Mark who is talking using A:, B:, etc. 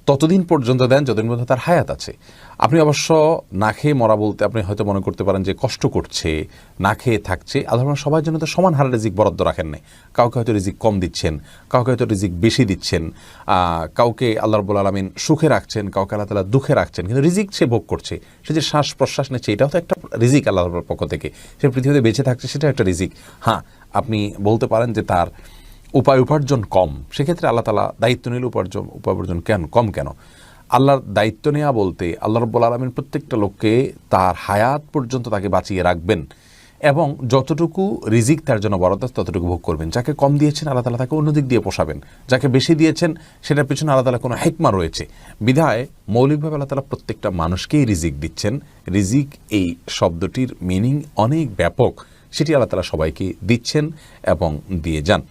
A: ততদিন পর্যন্ত দেন যতদিন পর্যন্ত তার হায়াত আছে। আপনি অবশ্য না খেয়ে মরা বলতে আপনি হয়তো মনে করতে পারেন যে কষ্ট করছে, না খেয়ে থাকছে। আল্লাহ সবার জন্য তো সমান হারে রিজিক বরাদ্দ রাখেন নাই। কাউকে হয়তো রিজিক কম দিচ্ছেন, কাউকে হয়তো রিজিক বেশি দিচ্ছেন, কাউকে আল্লাহ রাব্বুল আলামিন সুখে রাখছেন, কাউকে আল্লাহ তাআলা দুঃখে রাখছেন, কিন্তু রিজিক সে ভোগ করছে। সে যে শ্বাস প্রশ্বাস নিচ্ছে এটাও তো একটা রিজিক আল্লাহর পক্ষ থেকে। সে পৃথিবীতে বেঁচে থাকছে, সেটা একটা রিজিক। হ্যাঁ, আপনি বলতে পারেন যে তার উপার্জন কম, সেক্ষেত্রে আল্লাহ তাআলা দায়িত্ব নিলে উপার্জন কম কেন? আল্লাহর দায়িত্ব নেওয়া বলতে আল্লাহ রাব্বুল আলামিন প্রত্যেকটা লোককে তার হায়াত পর্যন্ত তাকে বাঁচিয়ে রাখবেন এবং যতটুকু রিজিক তার জন্য বরাদ্দ ততটুকু ভোগ করবেন। যাকে কম দিয়েছেন আল্লাহ তাআলা তাকে অন্য দিক দিয়ে পোষাবেন, যাকে বেশি দিয়েছেন সেটার পিছনে আল্লাহ তাআলা কোনো হিকমা রয়েছে। বিধায় মৌলিকভাবে আল্লাহ তাআলা প্রত্যেকটা মানুষকেই রিজিক দিচ্ছেন। রিজিক এই শব্দটির মিনিং অনেক ব্যাপক, সেটি আল্লাহ তাআলা সবাইকে দিচ্ছেন এবং দিয়ে যান।